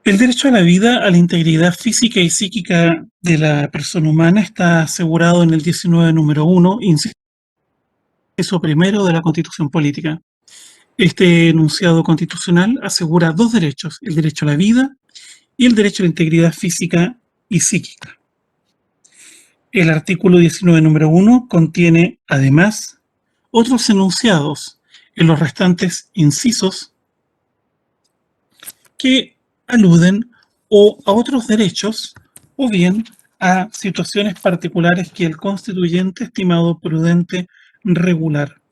El derecho a la vida, a la integridad física y psíquica de la persona humana está asegurado en el 19 número 1, inciso primero de la Constitución Política. Este enunciado constitucional asegura dos derechos, el derecho a la vida y el derecho a la integridad física y psíquica. El artículo 19 número 1 contiene, además, otros enunciados en los restantes incisos que aluden o a otros derechos o bien a situaciones particulares que el constituyente ha estimado prudente regular.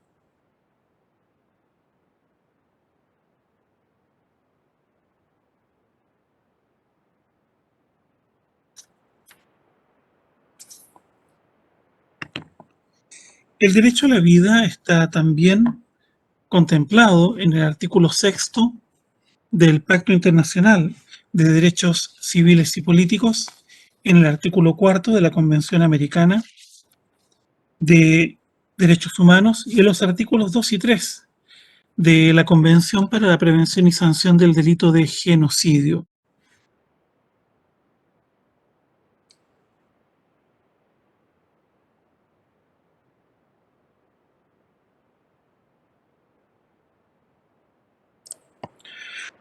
El derecho a la vida está también contemplado en el artículo sexto del Pacto Internacional de Derechos Civiles y Políticos, en el artículo cuarto de la Convención Americana de Derechos Humanos y en los artículos 2 y 3 de la Convención para la Prevención y Sanción del Delito de Genocidio.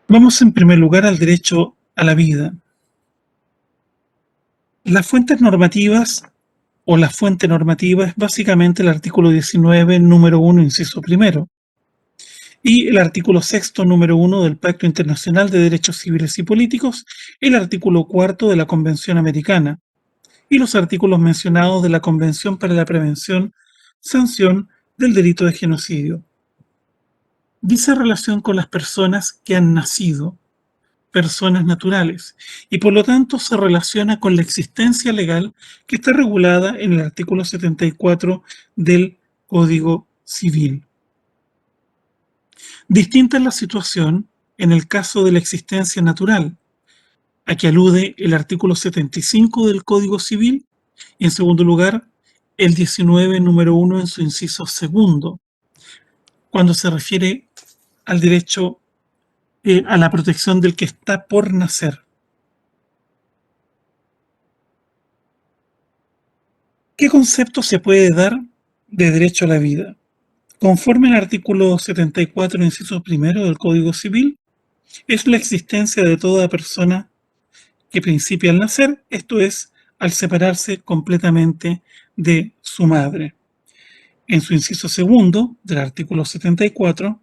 Vamos en primer lugar al derecho a la vida. Las fuentes normativas o la fuente normativa es básicamente el artículo 19, número 1, inciso primero, y el artículo sexto, número 1 del Pacto Internacional de Derechos Civiles y Políticos, el artículo cuarto de la Convención Americana, y los artículos mencionados de la Convención para la Prevención, Sanción del Delito de Genocidio. Dice relación con las personas que han nacido, personas naturales, y por lo tanto se relaciona con la existencia legal que está regulada en el artículo 74 del Código Civil. Distinta es la situación en el caso de la existencia natural, a que alude el artículo 75 del Código Civil, y en segundo lugar, el 19, número 1 en su inciso segundo, cuando se refiere al derecho a la protección del que está por nacer. ¿Qué concepto se puede dar de derecho a la vida? Conforme al artículo 74, inciso primero del Código Civil, es la existencia de toda persona que principia al nacer, esto es, al separarse completamente de su madre. En su inciso segundo del artículo 74,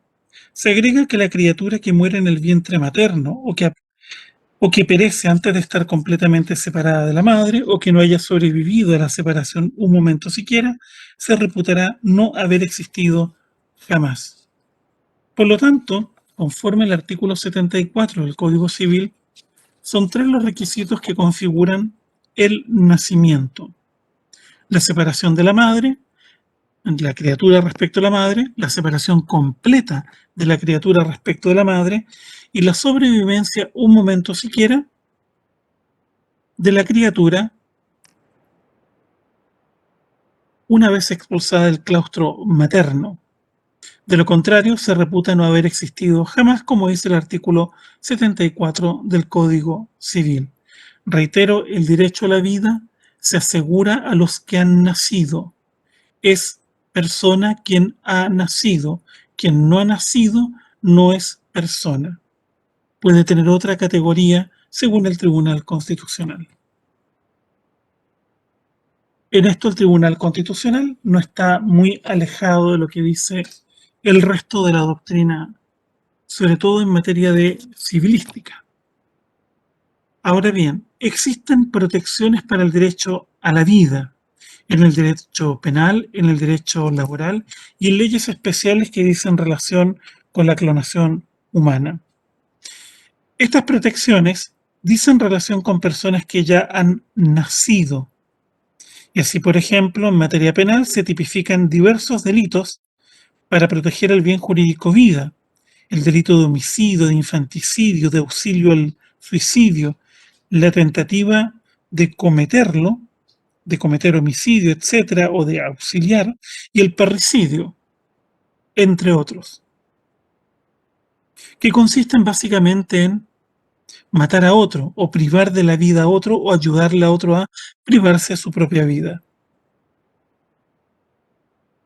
se agrega que la criatura que muere en el vientre materno o que perece antes de estar completamente separada de la madre o que no haya sobrevivido a la separación un momento siquiera, se reputará no haber existido jamás. Por lo tanto, conforme al artículo 74 del Código Civil, son tres los requisitos que configuran el nacimiento: la separación de la madre, la criatura respecto a la madre, la separación completa de la criatura respecto de la madre y la sobrevivencia un momento siquiera de la criatura una vez expulsada del claustro materno. De lo contrario, se reputa no haber existido jamás, como dice el artículo 74 del Código Civil. Reitero, el derecho a la vida se asegura a los que han nacido. Es persona quien ha nacido. Quien no ha nacido no es persona. Puede tener otra categoría según el Tribunal Constitucional. En esto el Tribunal Constitucional no está muy alejado de lo que dice el resto de la doctrina, sobre todo en materia de civilística. Ahora bien, existen protecciones para el derecho a la vida, en el derecho penal, en el derecho laboral y en leyes especiales que dicen relación con la clonación humana. Estas protecciones dicen relación con personas que ya han nacido. Y así, por ejemplo, en materia penal se tipifican diversos delitos para proteger el bien jurídico vida: el delito de homicidio, de infanticidio, de auxilio al suicidio, la tentativa de cometerlo, de cometer homicidio, etcétera, o de auxiliar, y el parricidio, entre otros, que consisten básicamente en matar a otro o privar de la vida a otro o ayudarle a otro a privarse de su propia vida.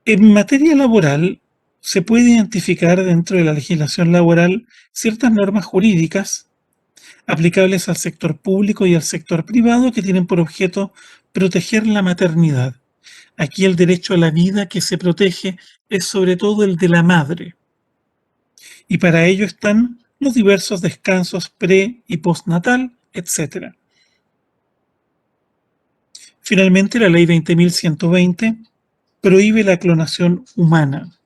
En materia laboral, se puede identificar dentro de la legislación laboral ciertas normas jurídicas aplicables al sector público y al sector privado que tienen por objeto proteger la maternidad. Aquí el derecho a la vida que se protege es sobre todo el de la madre, y para ello están los diversos descansos pre y postnatal, etc. Finalmente, la ley 20.120 prohíbe la clonación humana,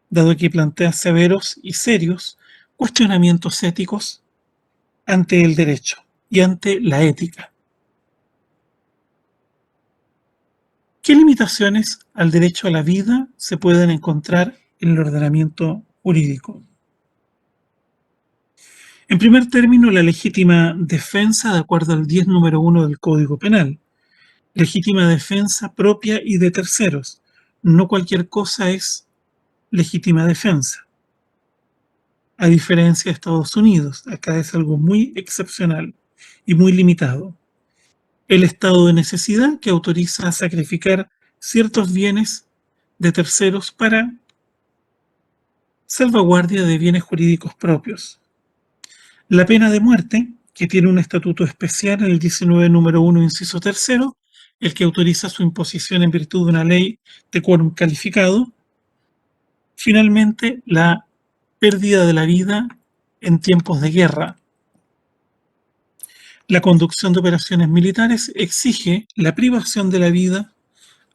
dado que plantea severos y serios cuestionamientos éticos ante el derecho y ante la ética. ¿Qué limitaciones al derecho a la vida se pueden encontrar en el ordenamiento jurídico? En primer término, la legítima defensa, de acuerdo al 10 número 1 del Código Penal. Legítima defensa propia y de terceros. No cualquier cosa es legítima defensa. A diferencia de Estados Unidos, acá es algo muy excepcional y muy limitado. El estado de necesidad que autoriza a sacrificar ciertos bienes de terceros para salvaguardia de bienes jurídicos propios. La pena de muerte, que tiene un estatuto especial en el 19 número 1, inciso tercero, el que autoriza su imposición en virtud de una ley de quórum calificado. Finalmente, la pérdida de la vida en tiempos de guerra. La conducción de operaciones militares exige la privación de la vida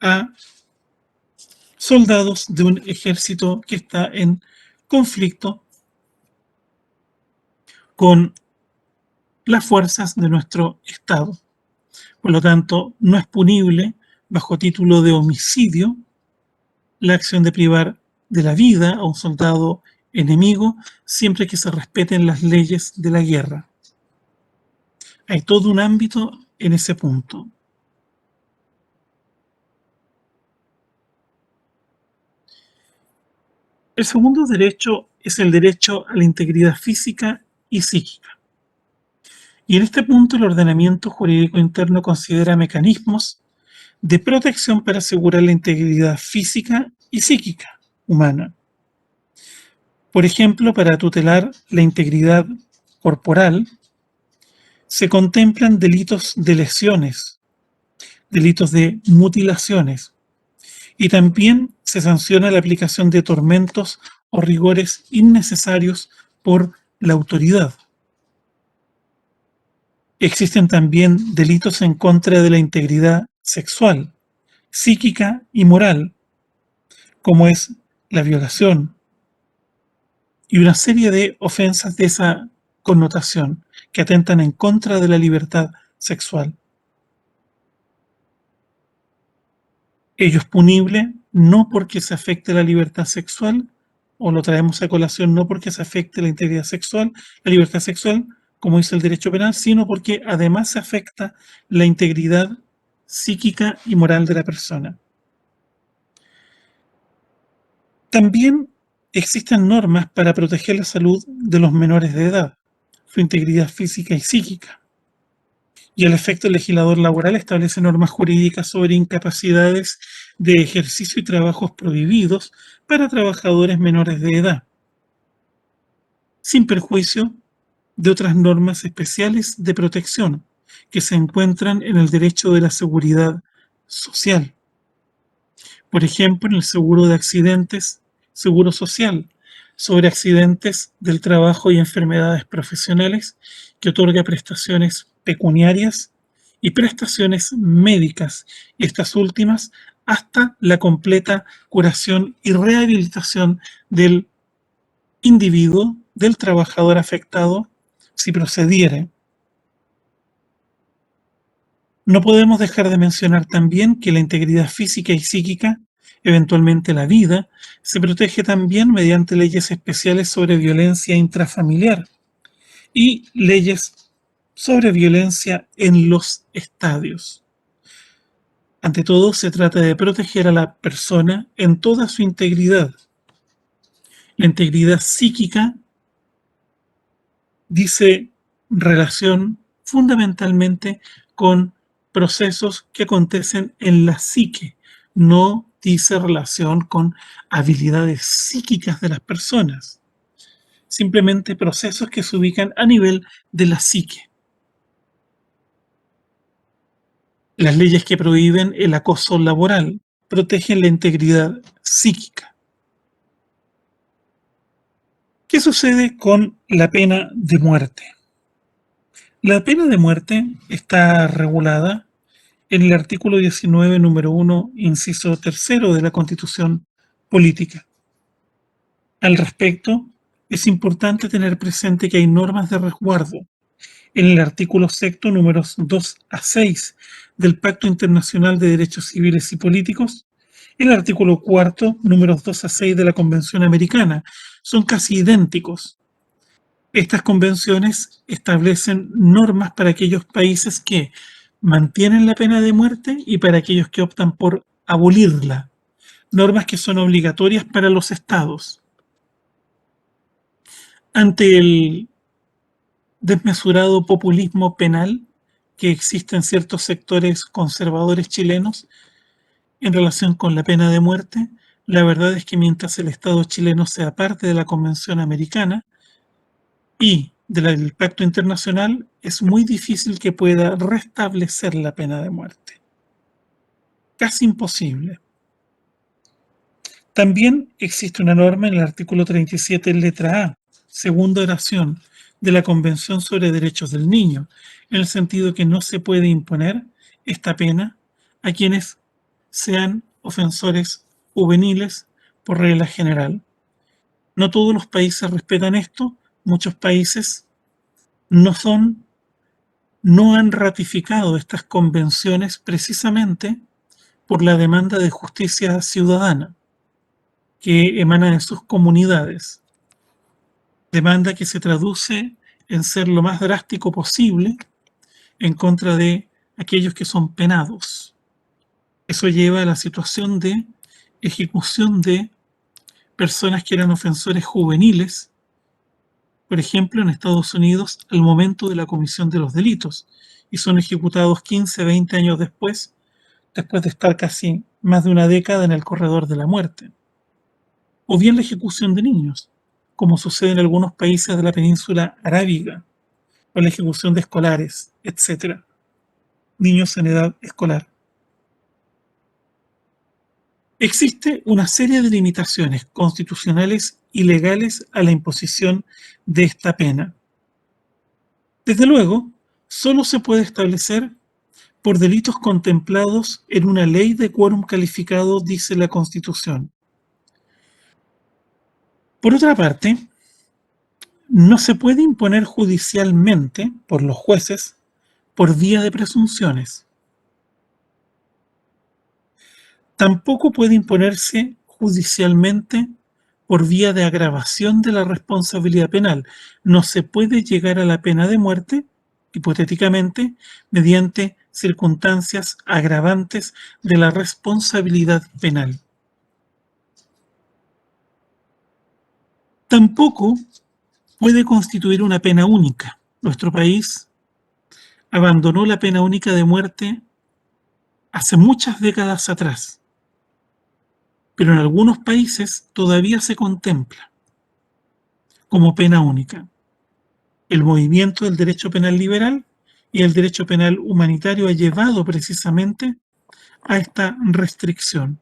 a soldados de un ejército que está en conflicto con las fuerzas de nuestro Estado. Por lo tanto, no es punible bajo título de homicidio la acción de privar de la vida a un soldado enemigo siempre que se respeten las leyes de la guerra. Hay todo un ámbito en ese punto. El segundo derecho es el derecho a la integridad física y psíquica. Y en este punto el ordenamiento jurídico interno considera mecanismos de protección para asegurar la integridad física y psíquica humana. Por ejemplo, para tutelar la integridad corporal, se contemplan delitos de lesiones, delitos de mutilaciones, y también se sanciona la aplicación de tormentos o rigores innecesarios por la autoridad. Existen también delitos en contra de la integridad sexual, psíquica y moral, como es la violación y una serie de ofensas de esa connotación que atentan en contra de la libertad sexual. Ello es punible no porque se afecte la libertad sexual, o lo traemos a colación no porque se afecte la integridad sexual, la libertad sexual, como dice el derecho penal, sino porque además se afecta la integridad psíquica y moral de la persona. También existen normas para proteger la salud de los menores de edad, su integridad física y psíquica. Y al efecto, el legislador laboral establece normas jurídicas sobre incapacidades de ejercicio y trabajos prohibidos para trabajadores menores de edad, sin perjuicio de otras normas especiales de protección que se encuentran en el derecho de la seguridad social. Por ejemplo, en el seguro de accidentes, seguro social, sobre accidentes del trabajo y enfermedades profesionales, que otorga prestaciones pecuniarias y prestaciones médicas, y estas últimas hasta la completa curación y rehabilitación del individuo, del trabajador afectado, si procediere. No podemos dejar de mencionar también que la integridad física y psíquica, eventualmente la vida, se protege también mediante leyes especiales sobre violencia intrafamiliar y leyes sobre violencia en los estadios. Ante todo, se trata de proteger a la persona en toda su integridad. La integridad psíquica dice relación fundamentalmente con procesos que acontecen en la psique. No dice relación con habilidades psíquicas de las personas, simplemente procesos que se ubican a nivel de la psique. Las leyes que prohíben el acoso laboral protegen la integridad psíquica. ¿Qué sucede con la pena de muerte? La pena de muerte está regulada en el artículo 19, número 1, inciso tercero de la Constitución Política. Al respecto, es importante tener presente que hay normas de resguardo en el artículo sexto, números 2 a 6 del Pacto Internacional de Derechos Civiles y Políticos, y el artículo cuarto, números 2 a 6 de la Convención Americana. Son casi idénticos. Estas convenciones establecen normas para aquellos países que mantienen la pena de muerte y para aquellos que optan por abolirla. Normas que son obligatorias para los estados. Ante el desmesurado populismo penal que existe en ciertos sectores conservadores chilenos en relación con la pena de muerte, la verdad es que mientras el Estado chileno sea parte de la Convención Americana y del Pacto Internacional, es muy difícil que pueda restablecer la pena de muerte. Casi imposible. También existe una norma en el artículo 37, letra A, segunda oración, de la Convención sobre Derechos del Niño, en el sentido que no se puede imponer esta pena a quienes sean ofensores juveniles por regla general. No todos los países respetan esto, muchos países no son, no han ratificado estas convenciones precisamente por la demanda de justicia ciudadana que emana de sus comunidades. Demanda que se traduce en ser lo más drástico posible en contra de aquellos que son penados. Eso lleva a la situación de ejecución de personas que eran ofensores juveniles, por ejemplo, en Estados Unidos, al momento de la comisión de los delitos, y son ejecutados 15, 20 años después de estar casi más de una década en el corredor de la muerte. O bien la ejecución de niños, como sucede en algunos países de la península arábiga, o la ejecución de escolares, etcétera, niños en edad escolar. Existe una serie de limitaciones constitucionales y legales a la imposición de esta pena. Desde luego, solo se puede establecer por delitos contemplados en una ley de quórum calificado, dice la Constitución. Por otra parte, no se puede imponer judicialmente por los jueces por vía de presunciones. Tampoco puede imponerse judicialmente por vía de agravación de la responsabilidad penal. No se puede llegar a la pena de muerte, hipotéticamente, mediante circunstancias agravantes de la responsabilidad penal. Tampoco puede constituir una pena única. Nuestro país abandonó la pena única de muerte hace muchas décadas atrás, pero en algunos países todavía se contempla como pena única. El movimiento del derecho penal liberal y el derecho penal humanitario ha llevado precisamente a esta restricción.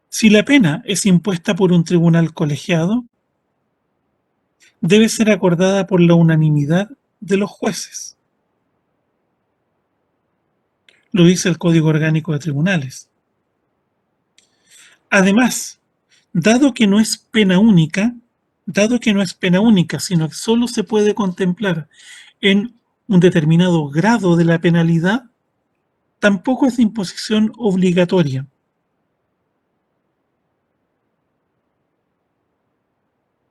Si la pena es impuesta por un tribunal colegiado, debe ser acordada por la unanimidad de los jueces. Lo dice el Código Orgánico de Tribunales. Además, dado que no es pena única, sino que solo se puede contemplar en un determinado grado de la penalidad, tampoco es de imposición obligatoria.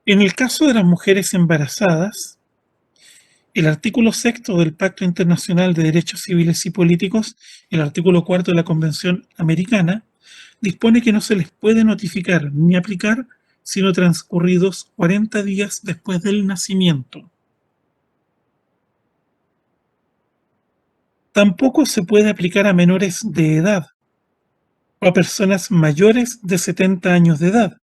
En el caso de las mujeres embarazadas, el artículo sexto del Pacto Internacional de Derechos Civiles y Políticos, el artículo cuarto de la Convención Americana, dispone que no se les puede notificar ni aplicar sino transcurridos 40 días después del nacimiento. Tampoco se puede aplicar a menores de edad o a personas mayores de 70 años de edad.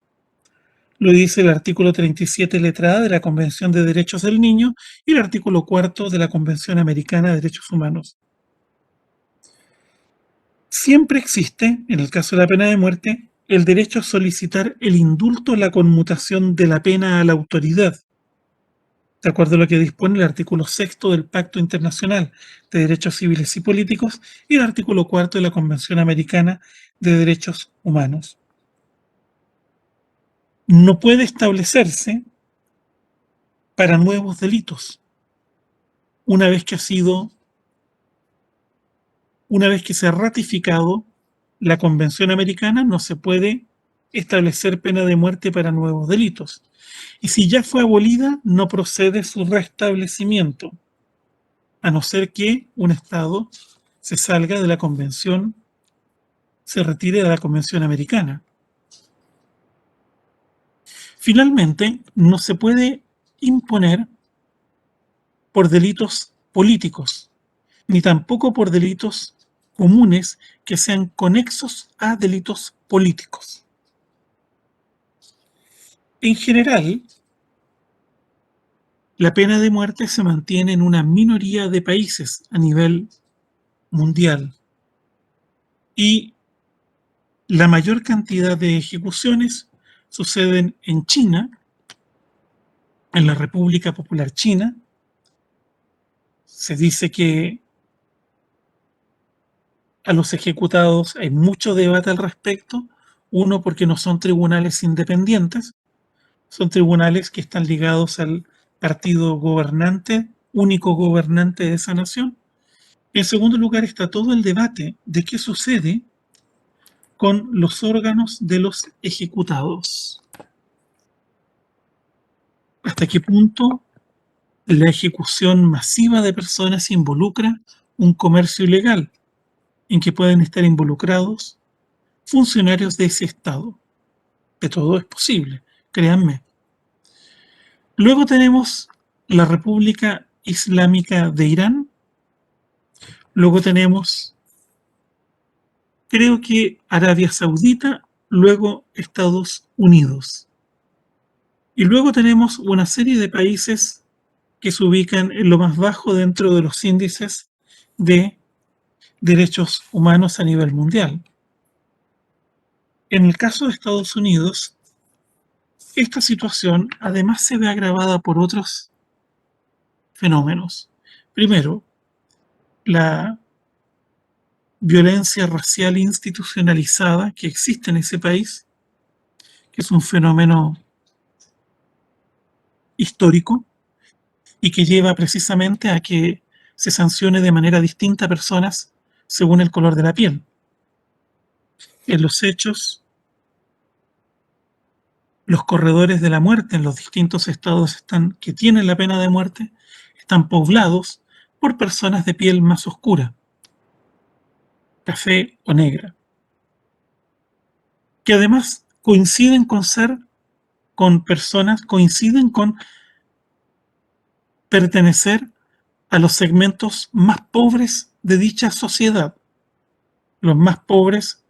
Lo dice el artículo 37, letra A de la Convención de Derechos del Niño y el artículo 4 de la Convención Americana de Derechos Humanos. Siempre existe, en el caso de la pena de muerte, el derecho a solicitar el indulto o la conmutación de la pena a la autoridad, de acuerdo a lo que dispone el artículo 6 del Pacto Internacional de Derechos Civiles y Políticos y el artículo 4 de la Convención Americana de Derechos Humanos. No puede establecerse para nuevos delitos, una vez que se ha ratificado la Convención Americana, no se puede establecer pena de muerte para nuevos delitos. Y si ya fue abolida, no procede su restablecimiento, a no ser que un Estado se salga de la Convención, se retire de la Convención Americana. Finalmente, no se puede imponer por delitos políticos, ni tampoco por delitos comunes que sean conexos a delitos políticos. En general, la pena de muerte se mantiene en una minoría de países a nivel mundial y la mayor cantidad de ejecuciones suceden en China, en la República Popular China. Se dice que a los ejecutados hay mucho debate al respecto. Uno, porque no son tribunales independientes, son tribunales que están ligados al partido gobernante, único gobernante de esa nación. En segundo lugar está todo el debate de qué sucede con los órganos de los ejecutados. ¿Hasta qué punto la ejecución masiva de personas involucra un comercio ilegal en que pueden estar involucrados funcionarios de ese Estado? Que todo es posible, créanme. Luego tenemos la República Islámica de Irán. Luego tenemos, creo que Arabia Saudita, luego Estados Unidos. Y luego tenemos una serie de países que se ubican en lo más bajo dentro de los índices de derechos humanos a nivel mundial. En el caso de Estados Unidos, esta situación además se ve agravada por otros fenómenos. Primero, la violencia racial institucionalizada que existe en ese país, que es un fenómeno histórico y que lleva precisamente a que se sancione de manera distinta a personas según el color de la piel. En los hechos, los corredores de la muerte en los distintos estados que tienen la pena de muerte están poblados por personas de piel más oscura, café o negra, que además coinciden con pertenecer a los segmentos más pobres de dicha sociedad. Los más pobres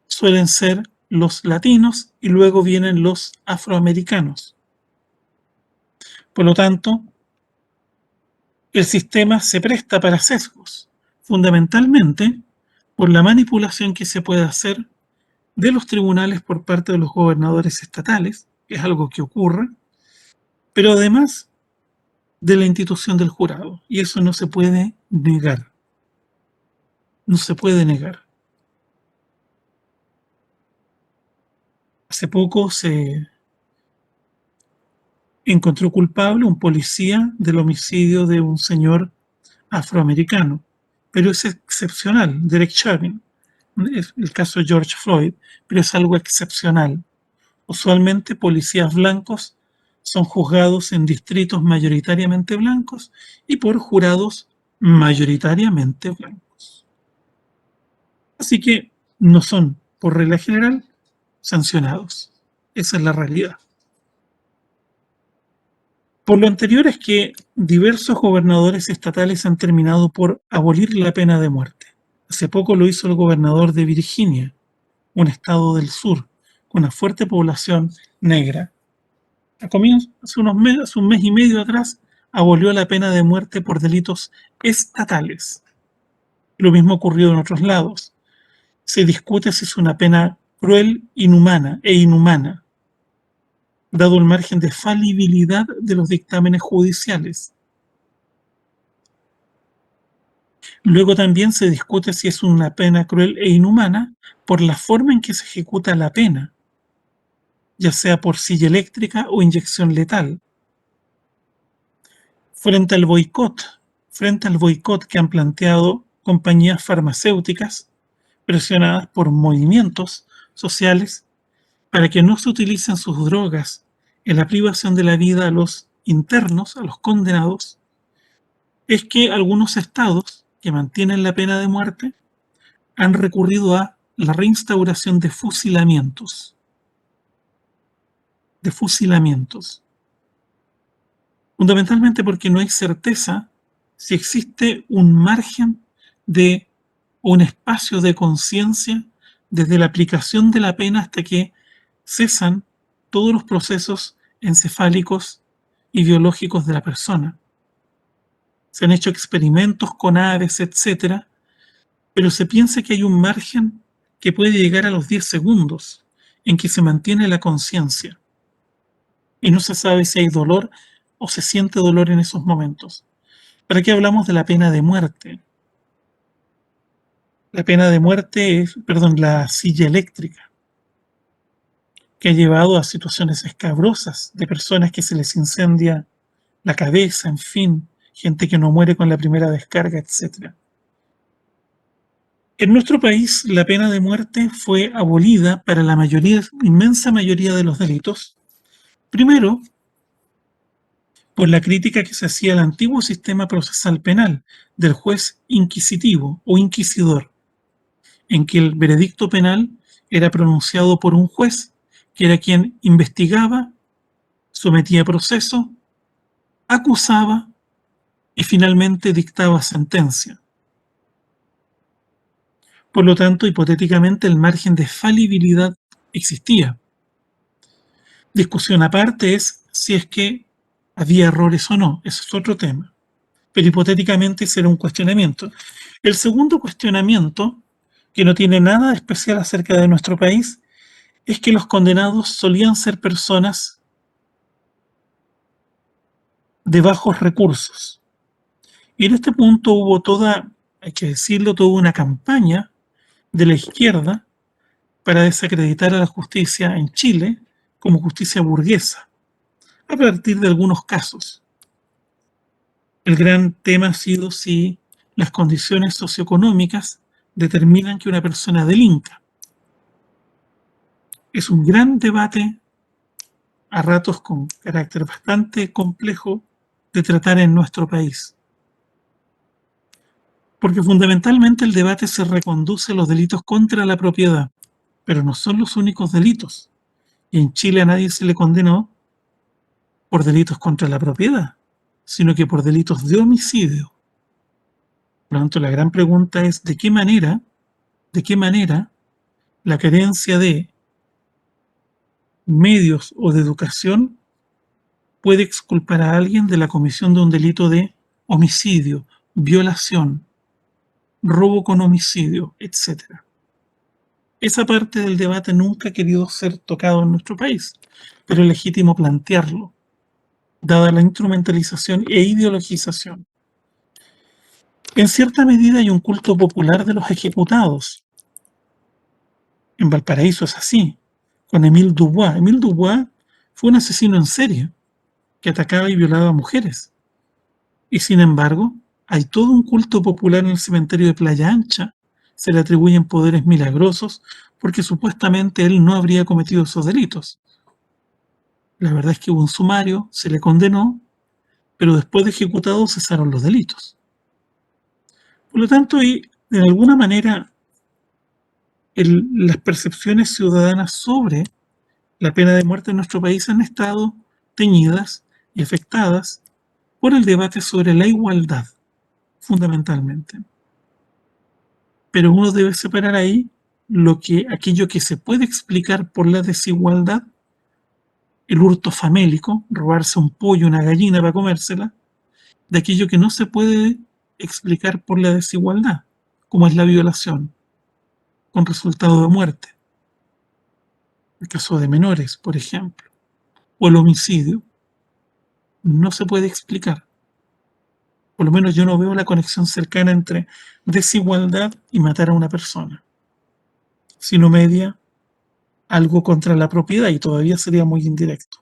suelen ser los latinos y luego vienen los afroamericanos. Por lo tanto, el sistema se presta para sesgos, fundamentalmente por la manipulación que se puede hacer de los tribunales por parte de los gobernadores estatales, que es algo que ocurre, pero además de la institución del jurado. Y eso no se puede negar. No se puede negar. Hace poco se encontró culpable un policía del homicidio de un señor afroamericano, pero es excepcional, Derek Chauvin, es el caso de George Floyd, pero es algo excepcional. Usualmente policías blancos son juzgados en distritos mayoritariamente blancos y por jurados mayoritariamente blancos. Así que no son, por regla general, sancionados. Esa es la realidad. Por lo anterior es que diversos gobernadores estatales han terminado por abolir la pena de muerte. Hace poco lo hizo el gobernador de Virginia, un estado del sur, con una fuerte población negra. Hace un mes y medio atrás, abolió la pena de muerte por delitos estatales. Lo mismo ocurrió en otros lados. Se discute si es una pena cruel, inhumana, dado el margen de falibilidad de los dictámenes judiciales. Luego también se discute si es una pena cruel e inhumana por la forma en que se ejecuta la pena, ya sea por silla eléctrica o inyección letal. Frente al boicot, frente al boicot que han planteado compañías farmacéuticas presionadas por movimientos sociales para que no se utilicen sus drogas en la privación de la vida a los internos, a los condenados, es que algunos estados que mantienen la pena de muerte han recurrido a la reinstauración de fusilamientos. Fundamentalmente porque no hay certeza si existe un margen de un espacio de conciencia desde la aplicación de la pena hasta que cesan todos los procesos encefálicos y biológicos de la persona. Se han hecho experimentos con aves, etcétera, pero se piensa que hay un margen que puede llegar a los 10 segundos en que se mantiene la conciencia y no se sabe si hay dolor o se siente dolor en esos momentos. ¿Para qué hablamos de la pena de muerte? La pena de muerte es, perdón, la silla eléctrica, que ha llevado a situaciones escabrosas de personas que se les incendia la cabeza, en fin, gente que no muere con la primera descarga, etcétera. En nuestro país, la pena de muerte fue abolida para la inmensa mayoría de los delitos. Primero, por la crítica que se hacía al antiguo sistema procesal penal del juez inquisitivo o inquisidor, en que el veredicto penal era pronunciado por un juez que era quien investigaba, sometía a proceso, acusaba y finalmente dictaba sentencia. Por lo tanto, hipotéticamente el margen de falibilidad existía. Discusión aparte es si es que había errores o no, ese es otro tema. Pero hipotéticamente ese era un cuestionamiento. El segundo cuestionamiento, que no tiene nada de especial acerca de nuestro país, es que los condenados solían ser personas de bajos recursos. Y en este punto hubo hay que decirlo, toda una campaña de la izquierda para desacreditar a la justicia en Chile como justicia burguesa, a partir de algunos casos. El gran tema ha sido si las condiciones socioeconómicas determinan que una persona delinca. Es un gran debate, a ratos con carácter bastante complejo de tratar en nuestro país. Porque fundamentalmente el debate se reconduce a los delitos contra la propiedad, pero no son los únicos delitos. Y en Chile a nadie se le condenó por delitos contra la propiedad, sino que por delitos de homicidio. Por lo tanto, la gran pregunta es de qué manera la carencia de medios o de educación puede exculpar a alguien de la comisión de un delito de homicidio, violación, robo con homicidio, etcétera. Esa parte del debate nunca ha querido ser tocado en nuestro país, pero es legítimo plantearlo, dada la instrumentalización e ideologización. En cierta medida hay un culto popular de los ejecutados. En Valparaíso es así, con Émile Dubois. Émile Dubois fue un asesino en serie que atacaba y violaba a mujeres. Y sin embargo, hay todo un culto popular en el cementerio de Playa Ancha. Se le atribuyen poderes milagrosos porque supuestamente él no habría cometido esos delitos. La verdad es que hubo un sumario, se le condenó, pero después de ejecutado cesaron los delitos. Por lo tanto, y de alguna manera, las percepciones ciudadanas sobre la pena de muerte en nuestro país han estado teñidas y afectadas por el debate sobre la igualdad, fundamentalmente. Pero uno debe separar ahí aquello que se puede explicar por la desigualdad, el hurto famélico, robarse un pollo, una gallina para comérsela, de aquello que no se puede explicar por la desigualdad, como es la violación, con resultado de muerte, el caso de menores, por ejemplo, o el homicidio, no se puede explicar. Por lo menos yo no veo la conexión cercana entre desigualdad y matar a una persona, sino media algo contra la propiedad y todavía sería muy indirecto.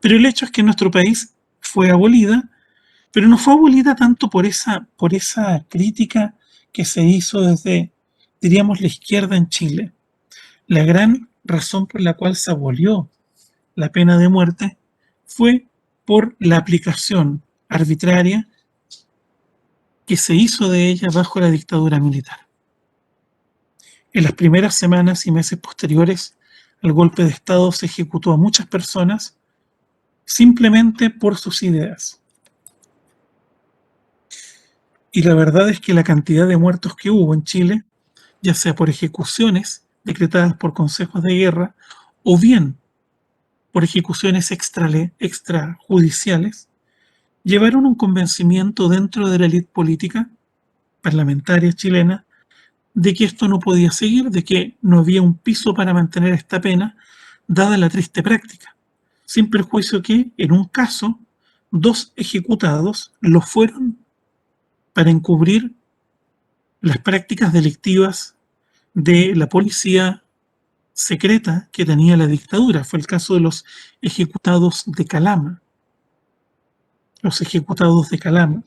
Pero el hecho es que en nuestro país fue abolida, pero no fue abolida tanto por esa crítica que se hizo desde, diríamos, la izquierda en Chile. La gran razón por la cual se abolió la pena de muerte fue por la aplicación arbitraria que se hizo de ella bajo la dictadura militar. En las primeras semanas y meses posteriores al golpe de Estado se ejecutó a muchas personas simplemente por sus ideas. Y la verdad es que la cantidad de muertos que hubo en Chile, ya sea por ejecuciones decretadas por consejos de guerra o bien por ejecuciones extrajudiciales, llevaron un convencimiento dentro de la élite política parlamentaria chilena de que esto no podía seguir, de que no había un piso para mantener esta pena, dada la triste práctica, sin perjuicio que, en un caso, 2 ejecutados lo fueron para encubrir las prácticas delictivas de la policía secreta que tenía la dictadura. Fue el caso de los ejecutados de Calama. Los ejecutados de Calama.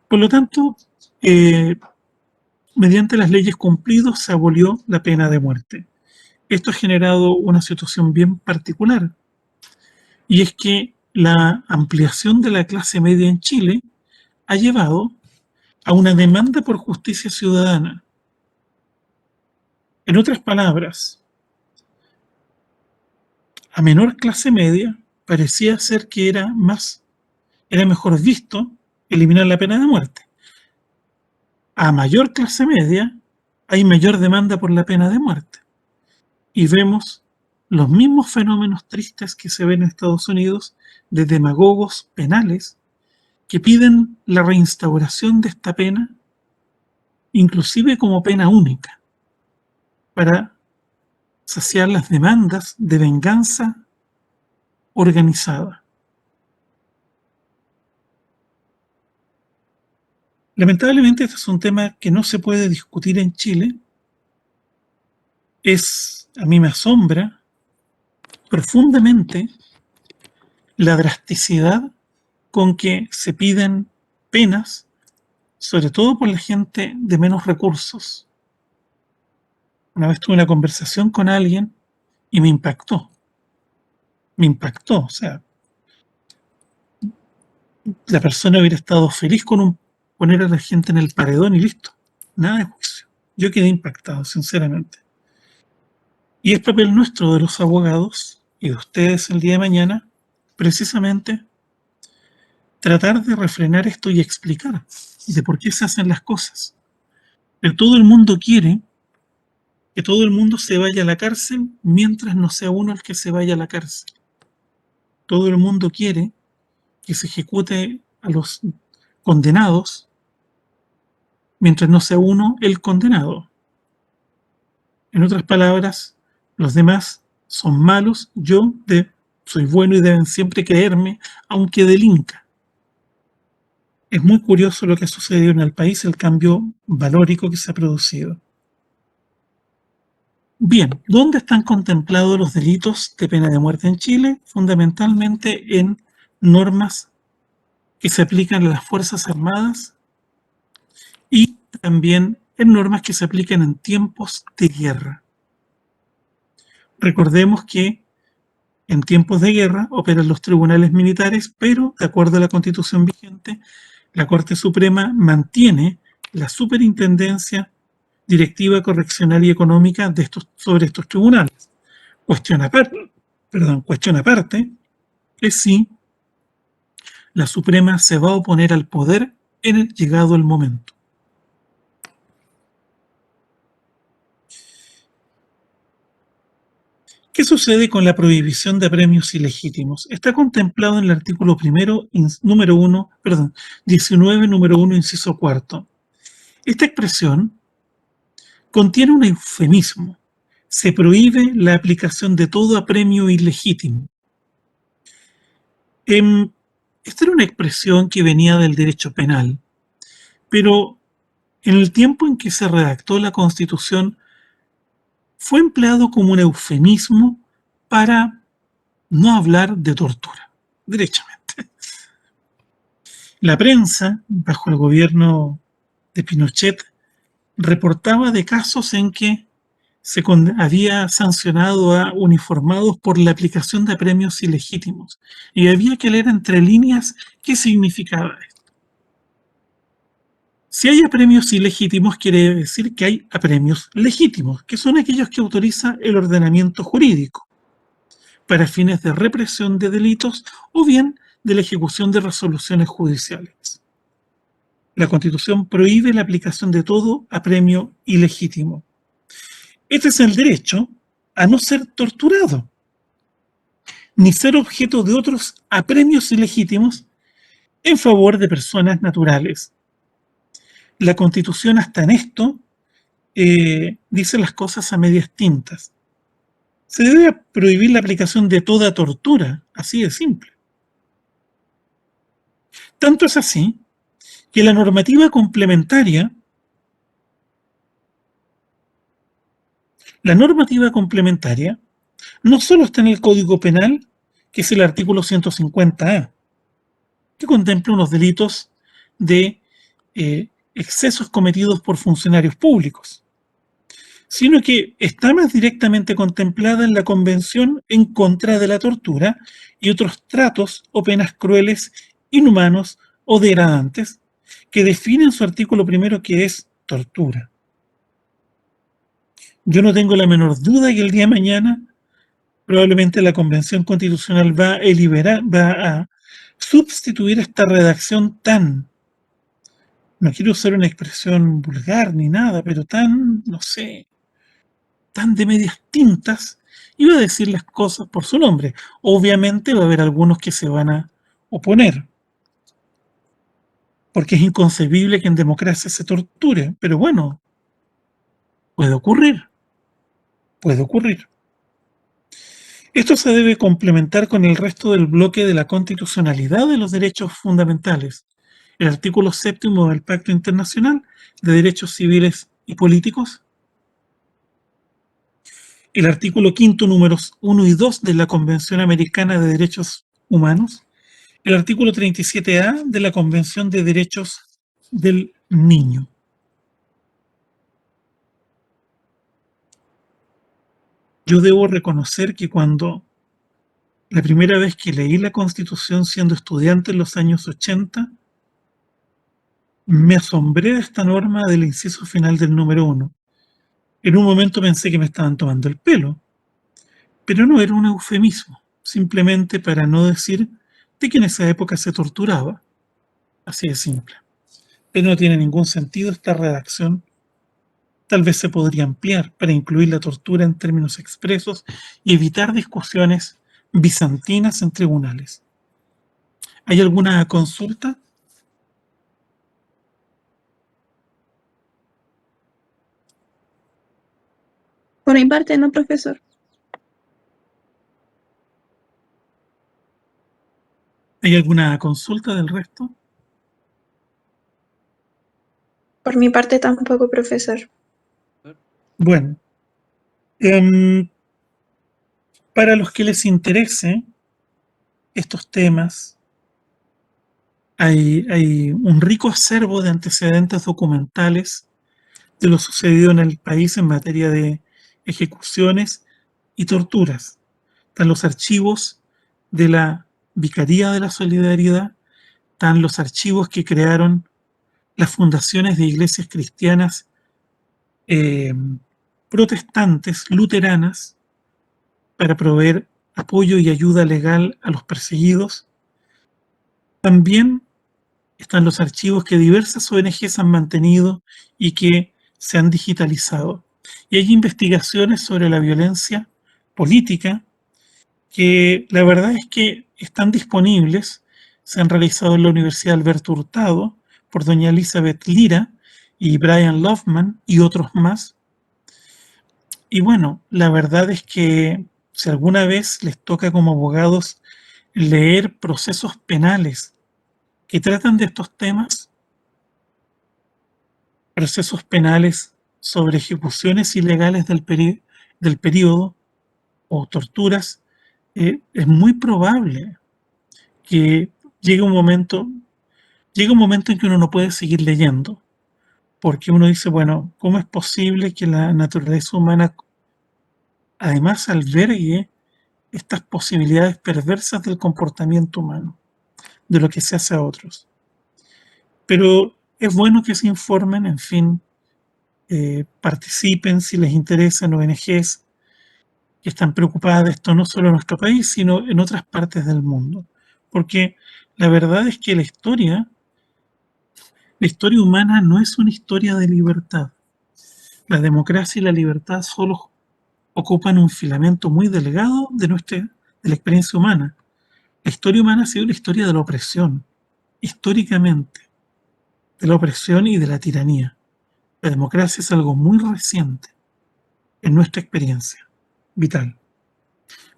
Por lo tanto, mediante las leyes cumplidas se abolió la pena de muerte. Esto ha generado una situación bien particular, y es que la ampliación de la clase media en Chile ha llevado a una demanda por justicia ciudadana. En otras palabras, a menor clase media parecía ser que era mejor visto eliminar la pena de muerte. A mayor clase media hay mayor demanda por la pena de muerte. Y vemos los mismos fenómenos tristes que se ven en Estados Unidos de demagogos penales que piden la reinstauración de esta pena, inclusive como pena única, para saciar las demandas de venganza organizada. Lamentablemente este es un tema que no se puede discutir en Chile. A mí me asombra profundamente la drasticidad con que se piden penas, sobre todo por la gente de menos recursos. Una vez tuve una conversación con alguien y me impactó. O sea, la persona hubiera estado feliz con poner a la gente en el paredón y listo. Nada de juicio. Yo quedé impactado, sinceramente. Y es papel nuestro de los abogados y de ustedes el día de mañana, precisamente, tratar de refrenar esto y explicar de por qué se hacen las cosas. Pero todo el mundo quiere que todo el mundo se vaya a la cárcel mientras no sea uno el que se vaya a la cárcel. Todo el mundo quiere que se ejecute a los condenados mientras no sea uno el condenado. En otras palabras, los demás son malos, soy bueno y deben siempre creerme, aunque delinca. Es muy curioso lo que ha sucedido en el país, el cambio valórico que se ha producido. Bien, ¿dónde están contemplados los delitos de pena de muerte en Chile? Fundamentalmente en normas que se aplican a las Fuerzas Armadas y también en normas que se aplican en tiempos de guerra. Recordemos que en tiempos de guerra operan los tribunales militares, pero de acuerdo a la Constitución vigente, la Corte Suprema mantiene la superintendencia directiva, correccional y económica sobre estos tribunales. Cuestión aparte, cuestión aparte, es si la Suprema se va a oponer al poder en el llegado el momento. ¿Qué sucede con la prohibición de premios ilegítimos? Está contemplado en el artículo primero, número 1, 19, número 1, inciso cuarto. Esta expresión contiene un eufemismo. Se prohíbe la aplicación de todo apremio ilegítimo. Esta era una expresión que venía del derecho penal, pero en el tiempo en que se redactó la Constitución fue empleado como un eufemismo para no hablar de tortura, derechamente. La prensa, bajo el gobierno de Pinochet, reportaba de casos en que se había sancionado a uniformados por la aplicación de apremios ilegítimos. Y había que leer entre líneas qué significaba esto. Si hay apremios ilegítimos, quiere decir que hay apremios legítimos, que son aquellos que autoriza el ordenamiento jurídico para fines de represión de delitos o bien de la ejecución de resoluciones judiciales. La Constitución prohíbe la aplicación de todo apremio ilegítimo. Este es el derecho a no ser torturado, ni ser objeto de otros apremios ilegítimos en favor de personas naturales. La Constitución hasta en esto dice las cosas a medias tintas. Se debe prohibir la aplicación de toda tortura, así de simple. Tanto es así que la normativa complementaria no solo está en el Código Penal, que es el artículo 150A, que contempla unos delitos de excesos cometidos por funcionarios públicos, sino que está más directamente contemplada en la Convención en contra de la tortura y otros tratos o penas crueles, inhumanos o degradantes, que definen su artículo primero, que es tortura. Yo no tengo la menor duda que el día de mañana probablemente la Convención Constitucional va a sustituir esta redacción tan, no quiero usar una expresión vulgar ni nada, pero tan, no sé, tan de medias tintas, y va a decir las cosas por su nombre. Obviamente va a haber algunos que se van a oponer, porque es inconcebible que en democracia se torture, pero bueno, puede ocurrir, puede ocurrir. Esto se debe complementar con el resto del bloque de la constitucionalidad de los derechos fundamentales. El artículo 7º del Pacto Internacional de Derechos Civiles y Políticos, el artículo 5º números 1 y 2 de la Convención Americana de Derechos Humanos, el artículo 37A de la Convención de Derechos del Niño. Yo debo reconocer que cuando la primera vez que leí la Constitución siendo estudiante en los años 80, me asombré de esta norma del inciso final del número 1. En un momento pensé que me estaban tomando el pelo, pero no era un eufemismo, simplemente para no decir de que en esa época se torturaba. Así de simple. Pero no tiene ningún sentido esta redacción. Tal vez se podría ampliar para incluir la tortura en términos expresos y evitar discusiones bizantinas en tribunales. ¿Hay alguna consulta? Por mi parte, no, profesor. ¿Hay alguna consulta del resto? Por mi parte tampoco, profesor. Bueno, para los que les interese estos temas, hay un rico acervo de antecedentes documentales de lo sucedido en el país en materia de ejecuciones y torturas. Están los archivos de la Vicaría de la Solidaridad, están los archivos que crearon las fundaciones de iglesias cristianas protestantes, luteranas, para proveer apoyo y ayuda legal a los perseguidos. También están los archivos que diversas ONGs han mantenido y que se han digitalizado. Y hay investigaciones sobre la violencia política que la verdad es que están disponibles. Se han realizado en la Universidad Alberto Hurtado por doña Elizabeth Lira y Brian Loveman y otros más. Y bueno, la verdad es que si alguna vez les toca como abogados leer procesos penales que tratan de estos temas, procesos penales sobre ejecuciones ilegales del periodo o torturas, es muy probable que llegue un momento, llega un momento en que uno no puede seguir leyendo, porque uno dice, bueno, ¿cómo es posible que la naturaleza humana además albergue estas posibilidades perversas del comportamiento humano, de lo que se hace a otros? Pero es bueno que se informen, en fin, participen si les interesan ONGs que están preocupadas de esto no solo en nuestro país, sino en otras partes del mundo. Porque la verdad es que la historia humana no es una historia de libertad. La democracia y la libertad solo ocupan un filamento muy delgado de la experiencia humana. La historia humana ha sido la historia de la opresión, históricamente, de la opresión y de la tiranía. La democracia es algo muy reciente en nuestra experiencia vital.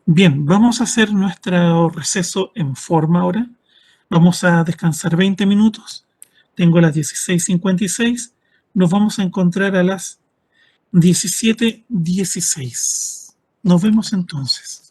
Bien, vamos a hacer nuestro receso en forma ahora. Vamos a descansar 20 minutos. Tengo las 16:56. Nos vamos a encontrar a las 17:16. Nos vemos entonces.